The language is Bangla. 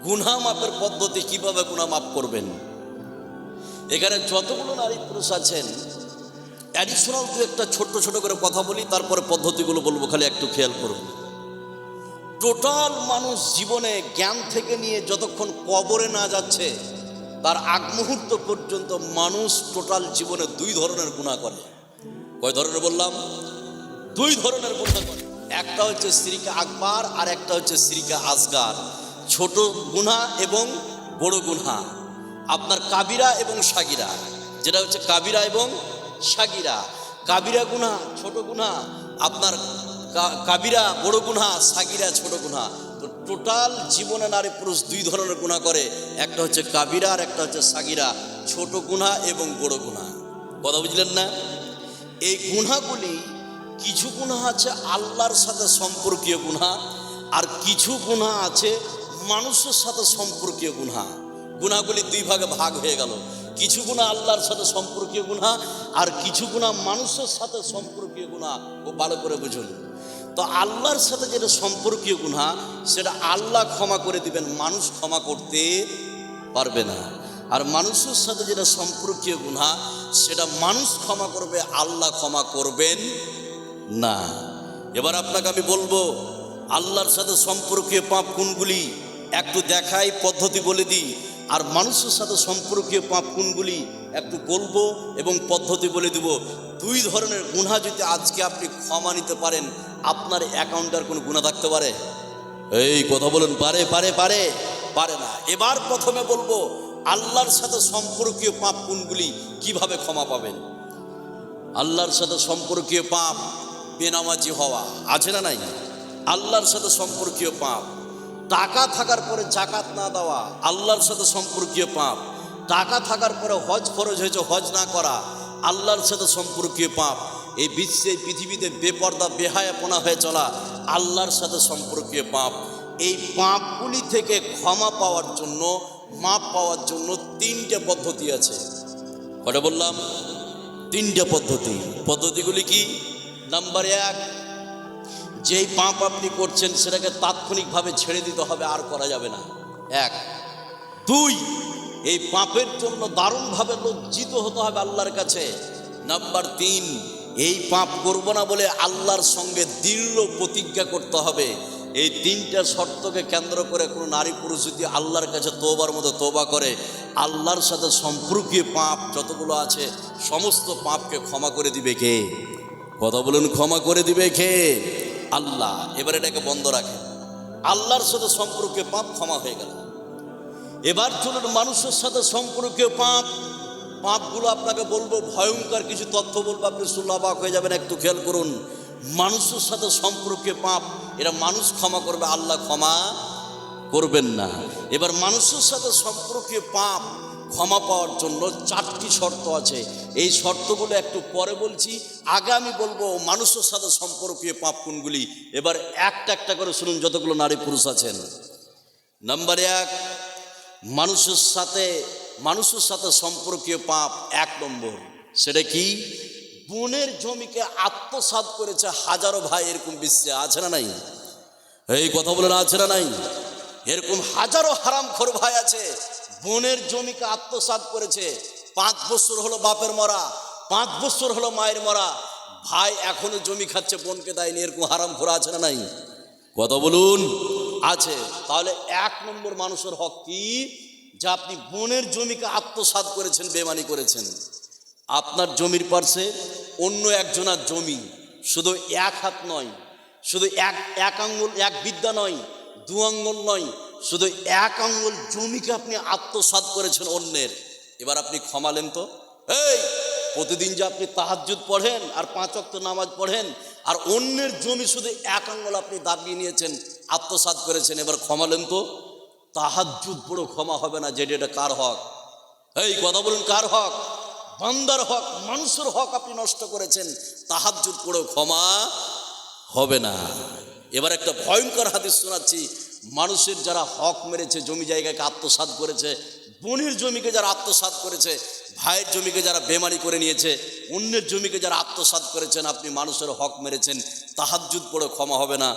গুনাহ মাপের পদ্ধতি, কিভাবে গুনাহ মাপ করবেন। এখানে যতগুলো নারী পুরুষ আছেন, অ্যাডিশনাল দু একটা ছোট্ট ছোট করে কথা বলি, তারপরে পদ্ধতিগুলো বলবো, খালি একটু খেয়াল করুন। টোটাল মানুষ জীবনে জ্ঞান থেকে নিয়ে যতক্ষণ কবরে না যাচ্ছে তার আগ মুহূর্ত পর্যন্ত মানুষ টোটাল জীবনে দুই ধরনের গুনাহ করে। কয় ধরনের বললাম? দুই ধরনের গুনাহ করে। একটা হচ্ছে শিরকে আকবার আর একটা হচ্ছে শিরকে আসগার, ছোট গুনাহ এবং বড় গুনাহ। আপনার কাবিরা এবং সাগিরা, যেটা হচ্ছে কাবিরা এবং সাগিরা। কাবিরা গুনাহ ছোট গুনাহ, আপনার কাবিরা বড় গুনাহ, সাগিরা ছোট গুনাহ। তো টোটাল জীবনে নারী পুরুষ দুই ধরনের গুনাহ করে, একটা হচ্ছে কাবিরা আর একটা হচ্ছে সাগিরা, ছোট গুনাহ এবং বড় গুনাহ। কথা বুঝলেন না? এই গুনাহগুলি, কিছু গুনাহ আছে আল্লাহর সাথে সম্পর্কীয় গুনাহ, আর কিছু গুনাহ আছে মানুষের সাথে সম্পর্কীয় গুনাহ। গুনাহগুলি দুই ভাগে ভাগ হয়ে গেল। কিছু গুনাহ আল্লাহর সাথে সম্পর্কীয় গুনাহ, আর কিছু গুনাহ মানুষের সাথে সম্পর্কীয় গুনাহ। ও ভালো করে বুঝুন। তো আল্লাহর সাথে যেটা সম্পর্কীয় গুনাহ, সেটা আল্লাহ ক্ষমা করে দিবেন, মানুষ ক্ষমা করতে পারবে না। আর মানুষের সাথে যেটা সম্পর্কীয় গুনাহ, সেটা মানুষ ক্ষমা করবে, আল্লাহ ক্ষমা করবেন না। এবার আপনাকে আমি বলবো, আল্লাহর সাথে সম্পর্কীয় পাপ কোনগুলি একটু দেখাই, পদ্ধতি বলে দিই। আর মানুষের সাথে সম্পর্কীয় পাপ কোনগুলি একটু বলবো এবং পদ্ধতি বলে দিব। দুই ধরনের গুনাহ যদি আজকে আপনি ক্ষমা নিতে পারেন, আপনার অ্যাকাউন্টে আর কোনো গুনাহ থাকতে পারে? এই কথা বলুন, পারে পারে পারে পারে না। এবার প্রথমে বলবো, আল্লাহর সাথে সম্পর্কীয় পাপ কোনগুলি, কিভাবে ক্ষমা পাবেন। আল্লাহর সাথে সম্পর্কীয় পাপ, বেনামাজি হওয়া, আছে না নাই? আল্লাহর সাথে সম্পর্কীয় পাপ। টাকা থাকার পরে জাকাত না দেওয়া, আল্লাহর সাথে সম্পর্কীয় পাপ। টাকা থাকার পরে হজ ফরজ হয়েছে, হজ না করা, আল্লাহর সাথে সম্পর্কীয় পাপ। এই বিশ্বে, পৃথিবীতে বেপর্দা বেহায়াপনা হয়ে চলা, আল্লাহর সাথে সম্পর্কীয় পাপ। এই পাপগুলি থেকে ক্ষমা পাওয়ার জন্য, মাপ পাওয়ার জন্য তিনটে পদ্ধতি আছে। কটা বললাম? তিনটে পদ্ধতি। পদ্ধতিগুলি কি? নাম্বার এক, যেই পাপ আপনি করছেন সেটাকে তাৎক্ষণিকভাবে ছেড়ে দিতে হবে, আর করা যাবে না। এক। দুই, এই পাপের জন্য দারুণভাবে লজ্জিত হতে হবে আল্লাহর কাছে। নাম্বার তিন, এই পাপ করব না বলে আল্লাহর সঙ্গে দৃঢ় প্রতিজ্ঞা করতে হবে। এই তিনটা শর্তকে কেন্দ্র করে কোনো নারী পুরুষ যদি আল্লাহর কাছে তওবার মতো তওবা করে, আল্লাহর সাথে সম্পর্কীয় পাপ যতগুলো আছে সমস্ত পাপকে ক্ষমা করে দিবে কে? কথা বলুন, ক্ষমা করে দিবে কে? আল্লাহ। এবার এটাকে বন্ধ রাখে, আল্লাহর সাথে সম্পর্কে পাপ ক্ষমা হয়ে গেল। এবার চলুন মানুষের সাথে সম্পর্কীয় পাপ। পাপগুলো আপনাকে বলবো, ভয়ঙ্কর কিছু তথ্য বলবো, আপনি শুনলে অবাক হয়ে যাবেন। একটু খেয়াল করুন। মানুষের সাথে সম্পর্কীয় পাপ, এরা মানুষ ক্ষমা করবে, আল্লাহ ক্ষমা করবেন না। এবার মানুষের সাথে সম্পর্কীয় পাপ ক্ষমা পাওয়ার জন্য চারটি শর্ত আছে। এই শর্তগুলো একটু পরে বলছি, আগে আমি বলবো মানুষের সাথে সম্পর্কীয় পাপ কোনগুলি। এবার একটা একটা করে শুনুন, যতগুলো নারী পুরুষ আছেন। নাম্বার এক, মানুষের সাথে সম্পর্কীয় পাপ এক নম্বর, সেটা কি? বোনের জমিকে আত্মসাৎ করেছে হাজারো ভাই, এরকম বিশ্বে আছে না নাই? এই কথা বলে না, আছে না নাই? এরকম হাজারো হারামখোর ভাই আছে, বোনের জমিকে আত্মসাৎ করেছে। 5 বছর হলো বাপের মরা, 5 বছর হলো মায়ের মরা, ভাই এখনো জমি খাচ্ছে, বোনকে দেয়নি। এরকম হারামখোর আছে না নাই? কথা বলুন, আছে। তাহলে এক নম্বর মানুষের হক কি? যে আপনি বোনের জমিকে আত্মসাৎ করেছেন, বেমানি করেছেন। আপনার জমির পাশে অন্য একজনের জমি, শুধু এক হাত নয়, শুধু এক আঙ্গুল, এক বিদ্যা নয়, 2 আঙ্গুল নয়, শুধু 1 আঙ্গুল জমিকে আপনি আত্মসাৎ করেছেন অন্যের। এবার আপনি ক্ষমালেন তো? এই প্রতিদিন যে আপনি তাহাজ্জুদ পড়েন আর 5 ওয়াক্ত নামাজ পড়েন, আর অন্যের জমি শুধু 1 আঙ্গুল আপনি দাবিয়ে নিয়েছেন, আত্মসাৎ করেছেন, এবার ক্ষমালেন তো? তাহাজ্জুদ পড়ো ক্ষমা হবে না, যেটা এটা কার হক? এই কথা বলুন, কার হক? বান্দার হক, মানুষের হক আপনি নষ্ট করেছেন, তাহাজ্জুদ পড়ো ক্ষমা হবে না। এবার একটা ভয়ঙ্কর হাদিস শোনাচ্ছি। মানুষের যারা হক মেরেছে, জমি জায়গাকে আত্মসাৎ করেছে, বোনের জমিকে যারা আত্মসাৎ করেছে, ভাইয়ের জমিকে যারা বেমানি করে নিয়েছে, অন্যের জমিকে যারা আত্মসাৎ করেছেন, আপনি মানুষের হক মেরেছেন, তাহাজ্জুদ পড়ে ক্ষমা হবে না।